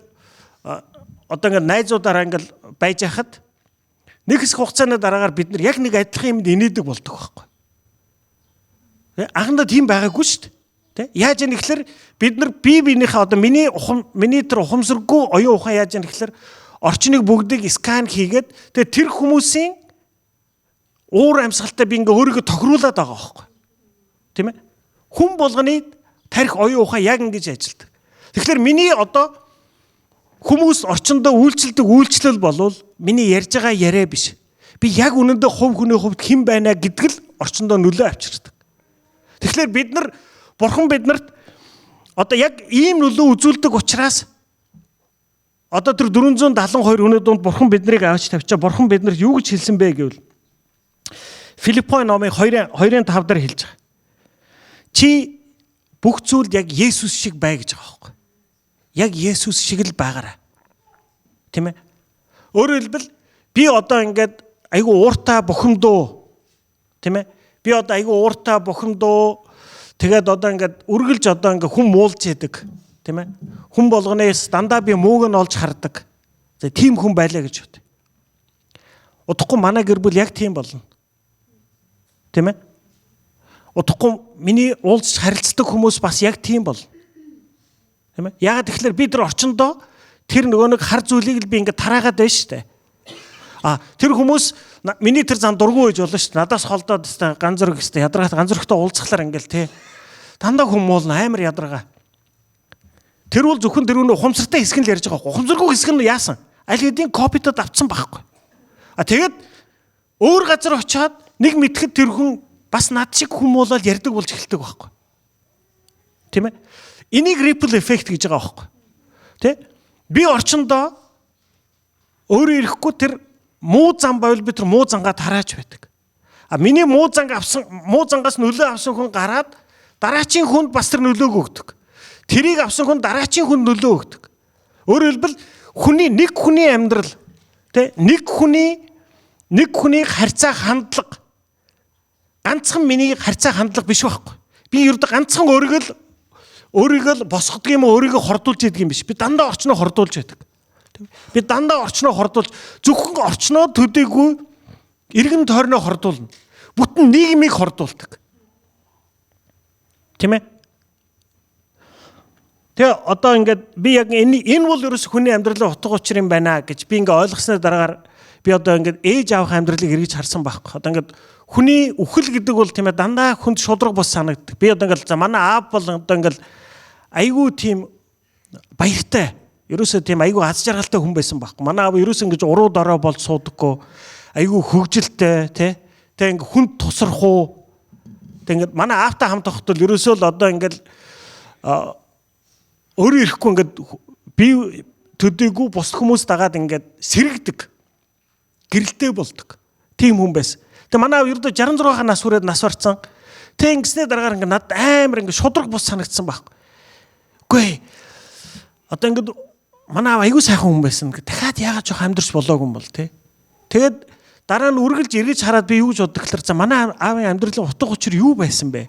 одоо ингээл найзуудаараа ингээл байж хахад нэг хэсэг хугацааны дараагаар бид нар яг нэг адилхан юмд инээдэг болдог байхгүй. Анхандаа тийм байгаагүй шүү дээ. Тэ? Яаж яах гэхээр бид нар биенийхээ одоо миний тэр ухамсаргүй оюун ухаан яаж яах гэхээр орчныг бүгдийг скан хийгээд тэгээ тэр хүмүүсийн уур амьсгалтай би ингээ өөрийгөө тохируулаад байгаа байхгүй. Тийм ээ? Хүн болгоны тарих оюун ухаан яг ингэж ажилладаг. Тэгэхээр миний одоо хүмүүс орчиндөө үйлчлдэг үйлчлэл болвол миний ярьж байгаа яриа биш. Би яг үнэндээ хувь хүний хувьд хэн байна гэдэг л орчиндөө нөлөө авчирдаг. Тэгэхээр бид нар Бурхан биднэрт одоо яг ийм нөлөө үзүүлдэг учраас одоо тэр 472 хүний дунд Бурхан биднийг авч тавьчаа. Бурхан биднэрт юу гэж хэлсэн бэ гэвэл Филиппой номын 2:5 дээр хэлж байгаа. Чи бүх зүйлд яг Есүс шиг бай гэж байгаа байхгүй. яг Есүс шиг л байгаарай. Тийм ээ. Өөрөөр хэлбэл би одоо ингээд айгүй ууртай бухимдуу, тийм ээ. Би одоо айгүй ууртай бухимдуу тэгээд одоо ингээд үргэлж одоо ингээд хүн муулж яадаг, тийм ээ. Хүн болгоноос дандаа би мууг нь олж хардаг. За тийм хүн байлаа гэж бод. Удахгүй манай гэр бүл яг тийм болно. Тийм ээ. Удахгүй миний уулзч харилцдаг хүмүүс бас яг тийм болно. Тийм ээ. Яагаад тэгэхээр би тэр орчиндоо тэр нөгөө нэг хар зүйлийг л би ингээд тараагаад байна шүү дээ. Тэр хүмүүс миний тэр зан дургүй гэж болно шүү дээ. Надаас холдоод ганц зөрөг өстэй ядаргаад ганц зөрөгтэй уулзахлаар ингээл те. Дандаа хүмүүлнэ амар ядаргаа. Тэр бол зөвхөн тэр өнөө ухамсартай хэсэг нь л ярьж байгаа байхгүй. Ухамсаргүй хэсэг нь яасан? Аль хэдийн копитод авцсан байхгүй. Тэгээд өөр газар очиад нэг мэдхэд тэр хүн бас над шиг хүмүүлэл ярьдаг болж эхэлдэг байхгүй. Тийм ээ? Энийг ripple effect гэж байгаа байхгүй. Тэ? Би орчиндоо өөрөө ирэхгүй тэр муу зам байвал би тэр муу зангаа тарааж байдаг. Миний муу зангаас нөлөө авсан хүн гараад дараачийн хүнд бас тэр нөлөөг өгдөг. Тэрийг авсан хүн дараачийн хүнд нөлөө өгдөг. Өөрөөр хэлбэл нэг хүний амьдрал, тэ? Нэг хүний харьцаа хандлага ганцхан миний харьцаа хандлага биш байхгүй. Би ердөө ганцхан өөрийгөө л босгодог юм уу, өөрийгөө хордуулж яадаг юм биш. Би дандаа орчноо хордуулж яадаг. Би дандаа орчноо хордуулж зөвхөн орчноо төдийгүй эргэн тойрноо хордуулна. Бүтэн нийгмийг хордуулдаг. Тийм ээ? Тэгээ одоо ингээд би яг энэ бол ерөөс хүний амьдралын утга учир юм байна гэж би ингээд ойлгосны дараагаар би одоо ингээд ээж аавах амьдралыг эргэж харсан байхгүй. Одоо ингээд хүний үхэл гэдэг бол тийм ээ дандаа хүнд шудраг бус санагддаг. Би одоо ингээд манай аав бол одоо ингээд айгүй тийм баяртай. Ерөөсөө тийм айгүй аз жаргалтай хүн байсан байхгүй. Манай аав ерөөсөө ингэж уруу дорой болж суудаггүй. Айгүй хөвгөлтэй тий. Тэг ингээд хүнд тусрах. Тэг ингээд манай аавтай хамт байхад л ерөөсөө л одоо ингээд өөрөө ирэхгүй ингээд би төдийгүй бус хүмүүс дагаад ингээд сэрэгдэг. Гэрэлтэй болдог. Тийм хүн байсан. Тэг манай аав ердөө 66 нас хүрээд нас барцсан. Тэг ингэснээр дараагаар ингээд над амар ингээд шудраг бус санагдсан байхгүй. Үгүй. Одоо ингээд манай аав аягүй сайхан хүн байсан. Дахиад яагаад жоох амьдрч болоогүй юм бол тий. Тэгээд дараа нь үргэлж эргэж хараад би юу гэж боддог гэхээр за манай аавын амьдралын утга учир юу байсан бэ?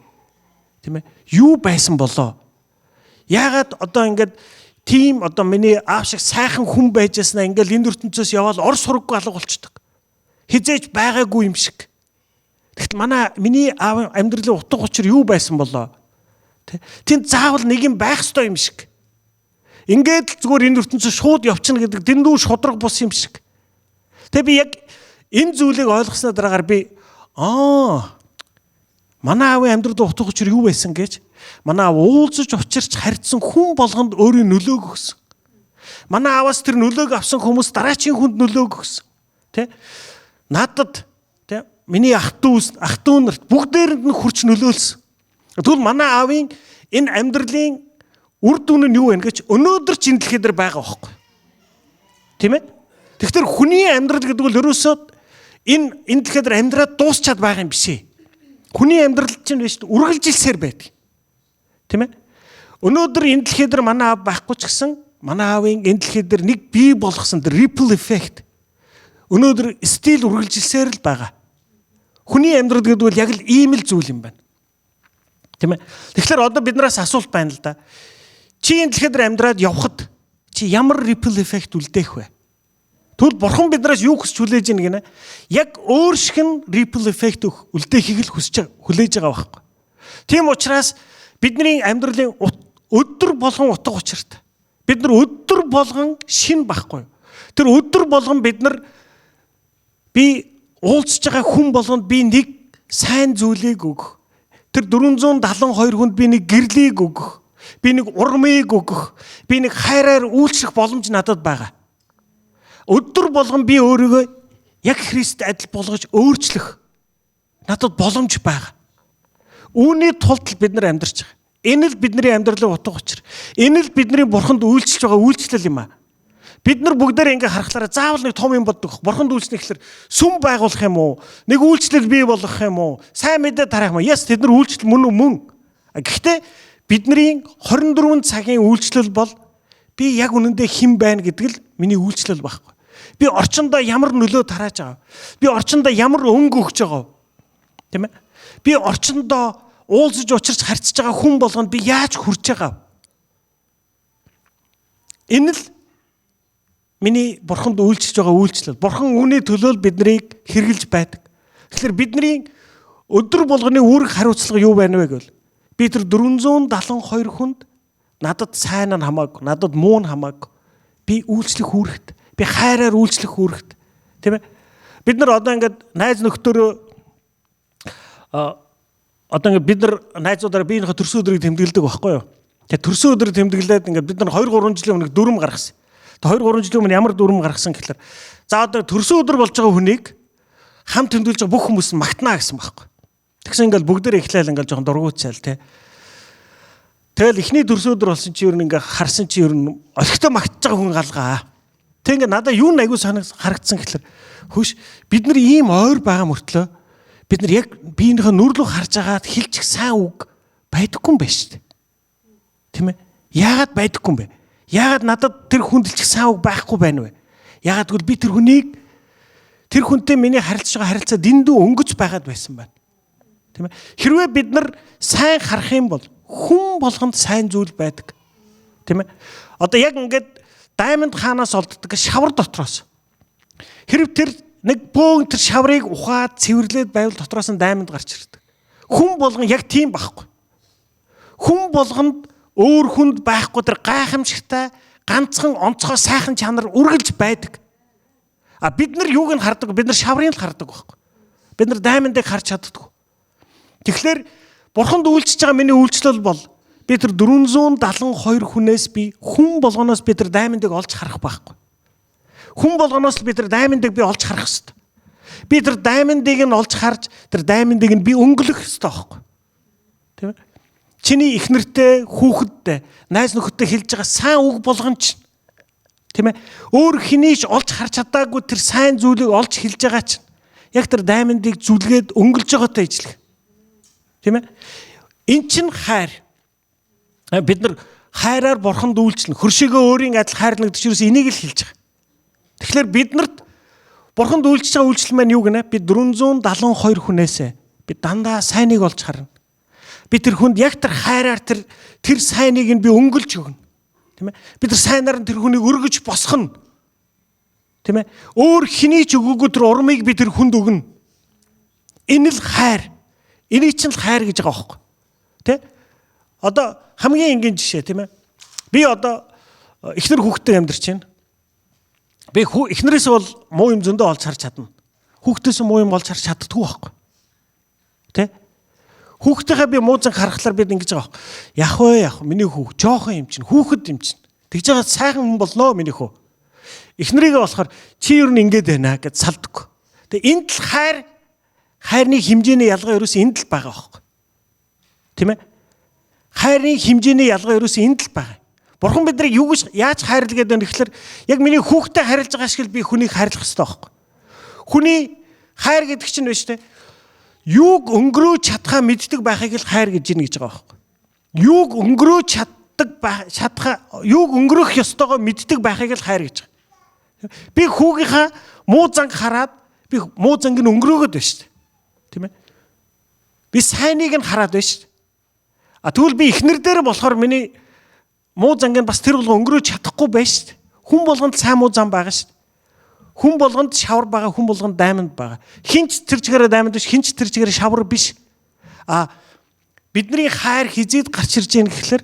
Тийм ээ. Юу байсан болоо? Яагаад одоо ингээд тийм одоо миний аав шиг сайхан хүн байжсанаа ингээд энэ ертөнцөөс яваад ор сургаггүй алга болчдөг. Хизээж байгаагүй юм шиг. Тэгэхдээ миний аавын амьдралын утга учир юу байсан болоо? Тэнд заавал нэг юм байх ёстой юм шиг. Ингээд л зүгээр энэ ертөнцөөс шууд явчихна гэдэг дэндүү шудраг бус юм шиг. Тэгээ би яг энэ зүйлийг ойлгосноо дараагаар би манай аавын амьдралын утга учир юу байсан гэж манай аав уулзаж учирч харьцсан хүн болгонд өөрийн нөлөөг өгсөн. Манай ааваас тэр нөлөөг авсан хүмүүс дараачийн хүнд нөлөөг өгсөн. Тэ? Надад тэ миний ах дүү нарт бүгдээрэнд нь хүрч нөлөөлсөн. Тэгвэл манай аавын энэ амьдралын үр дүн нь юу вэ гэж өнөөдөр ч энэ дэлхий дээр байгаа байхгүй. Тийм ээ? Тэгэхээр хүний амьдрал гэдэг бол ерөөсөө энэ дэлхий дээр амьдраад дуусчаад байгаа юм биш ээ. Хүний амьдрал чинь биш үргэлжилсээр байдаг. Тийм ээ? Өнөөдөр энэ дэлхий дээр манай аав байхгүй ч гэсэн манай аавын энэ дэлхий дээр нэг бий болгосон ripple effect өнөөдөр стил үргэлжилсээр л байгаа. Хүний амьдрал гэдэг бол яг л ийм л зүйл юм байна. Тийм ээ? Тэгэхээр одоо биднээс асуулт байна л да. Чи энэ дэлхий дээр амьдраад явхад чи ямар ripple effect үлдээх вэ? Тэгвэл бурхан биднээс юу хүсч хүлээж ийн гинэ? Яг өөр шиг нь ripple effect үлдээхийг л хүлээж байгаа байхгүй. Тийм учраас бидний амьдралын өдөр болгон утга учиртай. Бид нар өдөр болгон шин байхгүй. Тэр өдөр болгон би уулзж байгаа хүн болгонд би нэг сайн зүйлийг өгөх. Тэр 472 хүнд би нэг гэрлийг өгөх. Би нэг урмыг өгөх. Би нэг хайраар үйлчлэх боломж надад байгаа. Өдөр болгон би өөрийгөө яг Христ адил болгож өөрчлөх надад боломж байгаа. Үүний тулд бид нар амьдарч байгаа. Энэ л бидний амьдралын утга учир. Энэ л бидний бурханд үйлчлж байгаа үйлчлэл юм аа. Бид нар бүгдээр ингээ харахлаараа заавал нэг том юм боддог. Бурханд үйлчлэх гэхэлэр сүм байгуулах юм уу? Нэг үйлчлэл бий болгох юм уу? Сайн мэдээ тараах юм уу? Яс тэд нар үйлчлэл мөн. Гэхдээ бидний 24 цагийн үйлчлэл бол би яг үнэндээ хэн байна гэдэг л миний үйлчлэл байхгүй. Би орчиндоо ямар нөлөө тарааж байгаа. Би орчиндоо ямар өнгө өгч байгаа. Тийм ээ? Би орчиндоо уулзаж учирч харьцаж байгаа хүн болгонд би яаж хүрч байгаа. Энэ л миний бурханд үйлчилж байгаа үйлчлэл. Бурхан үүний төлөө биднийг хэрглэж байдаг. Тэгэхээр бидний өдөр болгоны үүрэг хариуцлага юу байна вэ гэвэл би тэр 472 хүнд надад сайн нь хамаагүй, надад муу нь хамаагүй. Би үйлчлэх үүрэгт, би хайраар үйлчлэх үүрэгт. Тийм ээ? Бид нар одоо ингээд найз нөхдөөрөө одоо ингээд бид нар найзуудаараа биенийхээ төрсөн өдрийг тэмдэглэдэг байхгүй юу? Тэгээ төрсөн өдрийг тэмдэглээд ингээд бид нар 2-3 жилийн өмнө дүрм гаргасан. Тэгээ 2-3 жилийн өмнө ямар дүрм гаргасан гэхээр за одоо төрсөн өдөр болж байгаа хүнийг хамт тэмдэглэж байгаа бүх хүмүүс нь магтнаа гэсэн байхгүй. Тэгсэн ингээд бүгдээр эхлээл ингээд жоохон дургуутсаал тий. Тэгэл эхний төрсөн өдөр болсон чи ер нь ингээд харсан чи ер нь олигтой магтж байгаа хүн галгаа. Тэг ингээд надаа юу нэг аягүй харагдсан гэхээр хөөш бид нар ийм ойр байгаа мөртлөө бид нар яг биенийхээ нүрэлүү харж агаад хэлчих сайн үг байдаггүй юм байна шүү дээ. Тийм ээ? Яагаад байдаггүй юм бэ? Яагаад надад тэр хүндэлчих сайн үг байхгүй байна вэ? Яагаад гэвэл би тэр хүнийг тэр хүнтэй миний харилцаж байгаа харилцаа дэндүү өнгөж байгаад байсан байна. Тийм ээ? Хэрвээ бид нар сайн харах юм бол хүн болгонд сайн зүйл байдаг. Тийм ээ? Одоо яг ингээд Даймонд хаанаас олддог шавар дотроос. Хэрв тэр нэг бөөн тэр шаврыг ухаад цэвэрлээд байвал дотроос нь даймонд гарч ирдэг. Хүн болгон яг тийм байхгүй. Хүн болгонд өөр хүнд байхгүй тэр гайхамшигтай ганцхан онцгой сайхан чанар үргэлж байдаг. А бид нар юуг нь хардаг? Бид нар шаврыг л хардаг байхгүй. Бид нар даймондыг харж чаддаг. Тэгэхээр бурханд үйлчилж байгаа миний үйлчлэл бол би тэр 472 хүнээс би хүн болгоноос би тэр даймондыг олж харах байхгүй. Хүн болгоноос би тэр даймондыг би олж харах хэрэгтэй. Би тэр даймондыг нь олж харж тэр даймондыг нь би өнгөлөх хэрэгтэй байхгүй. Тийм ээ? Чиний их нэртэй, хүүхэдтэй, найз нөхөдтэй хэлж байгаа сайн үг болгон чинь. Тийм ээ? Өөр хинийч олж харж чадаагүй тэр сайн зүйлийг олж хэлж байгаа чинь. Яг тэр даймондыг зүлгээд өнгөлж байгаатай ижлэх. Тийм ээ? Эн чинь хайр. Бид нар хайраар бурханд үйлчлэн хөршигөө өөрийн адил хайрлагдаж юус энийг л хэлж байгаа. Тэгэхээр биднэрт бурханд үйлчлж байгаа үйлчлэл маань юу гэнэ? Би 472 хүнээсээ би дандаа сайныг олж харна. Би тэр хүнд яг тэр хайраар тэр сайныг нь би өнгөлж өгнө. Тийм ээ? Би тэр сайнаар нь тэр хүнийг өргөж босгоно. Тийм ээ? Өөр хэний ч өгөөгүй тэр урмыг би тэр хүнд өгнө. Энэ л хайр. Энийг чинь л хайр гэж байгаа байхгүй. Тэ? Одоо хамгийн энгийн жишээ тийм ээ. Би одоо эхнэр хүүхдтэй амьдарч байна. Би эхнэрээс бол муу юм зөндөө олж харж чадна. Хүүхдээс муу юм олж харж чаддаггүй байхгүй. Тэ? Хүүхдтэйгээ би муузан харахлаар бид ингэж байгаа байхгүй. Яах вэ? Миний хүүхд жоохон юм чинь, хүүхэд юм чинь. Тэгж байгаа сайхан хүн болноо миний хөө. Эхнэрийгээ болохоор чи юу н ингэж байна гэж салдаггүй. Тэгээ энд л хайрны хэмжээний ялгаа ерөөс энд л байгаа байхгүй. Тийм ээ? Хайрын хэмжээний ялгаа ерөөс энд л байгаа. Бурхан биднийг яаж хайрлах гэдэг вэ гэхээр яг миний хүүхдэд хайрлаж байгаа шиг л би хүнийг хайрлах хэрэгтэй байхгүй. Хүний хайр гэдэг чинь байна шүү дээ. Юуг өнгөрөөж чадхаа мэддэг байхыг л хайр гэж ийн гэж байгаа байхгүй. Юуг өнгөрөөж юуг өнгөрөх ёстойгоо мэддэг байхыг л хайр гэж байгаа. Би хүүгийнхаа муу занг хараад би муу занг нь өнгөрөөгөөд байна шүү дээ. Тийм ээ? Би сайныг нь хараад байна шүү дээ. Тэгвэл би эхнэр дээр болохоор миний муу занг нь бас тэр болгон өнгөрөөж чадахгүй байна шүү дээ. Хүн болгонд сайн муу зам байгаа шүү дээ. Хүн болгонд шавар байгаа, хүн болгонд даймонд байгаа. Хинч тэр чигээрээ даймонд биш, хинч тэр чигээрээ шавар биш. Бидний хайр хизээд гарч ирж байгаа гэхэлэр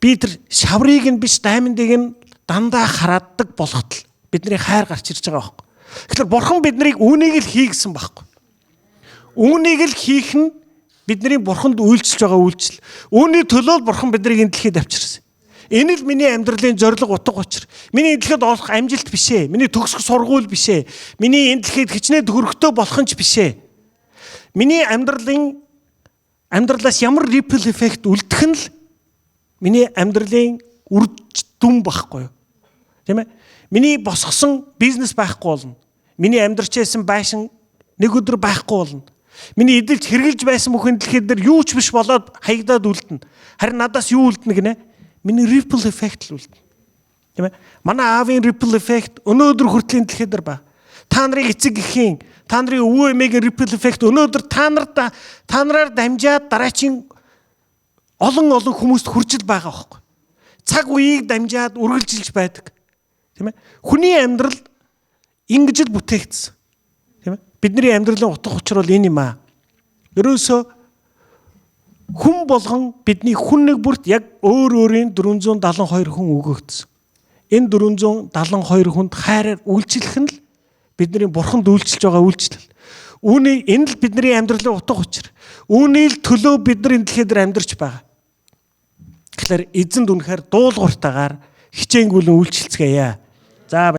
би тэр шаврыг нь биш, даймондыг нь дандаа харааддаг болоход л бидний хайр гарч ирж байгаа байхгүй. Тэгэхээр бурхан биднийг үүнийг л хий гэсэн байхгүй. Үүнийг л хийх нь бидний бурханд үйлчилж байгаа үйлчлэл. Үүний төлөө бурхан биднийг энэ дэлхийд авчирсан. Энэ л миний амьдралын зорилго утга учир. Миний энэ дэлхийд олох амжилт биш ээ. Миний төгсөх сургууль биш ээ. Миний энэ дэлхийд хичнээн төгөрөхтэй болох нь ч биш ээ. Миний амьдралаас ямар ripple effect үлдэх нь л миний амьдралын үр дүн байхгүй юу? Тийм ээ? Миний босгосон бизнес байхгүй болно. Миний амьдрч байсан байшин нэг өдөр байхгүй болно. Миний эдэлж хэрглэж байсан бүхэн дэлхийд дээр юу ч биш болоод хаягдаад үлдэнэ. Харин надаас юу үлдэнэ гинэ? Миний ripple effect л үлдэнэ. Тийм ээ. Манай аавын ripple effect өнөөдөр хүртлийн дэлхийд дээр ба. Та нарыг эцэг гэхийн, та нарын өвөө эмээгийн ripple effect өнөөдөр та нараар дамжаад дараачийн олон хүмүүст хүрчил байгаа байхгүй. Цаг үеийг дамжаад үргэлжилж байдаг. Тийм ээ. Хүний амьдрал ингэж л бүтээгдсэн. Тийм ээ. Бидний амьдралын утга учир бол энэ юм аа. Ерөөсөө хүн болгон бидний хүн нэг бүрт яг өөрийн 472 хүн өгөгдсөн. Энэ 472 хүнд хайраар үйлчлэх нь л бидний бурханд үйлчилж байгаа үйлчлэл. Энэ л бидний амьдралын утга учир. Үүний л төлөө бид нар энэ дэлхийд амьдарч байгаа. Тэгэхээр эзэнд үнэхээр дуулууртаагаар хичээнгүйлэн үйлчлцгээе. За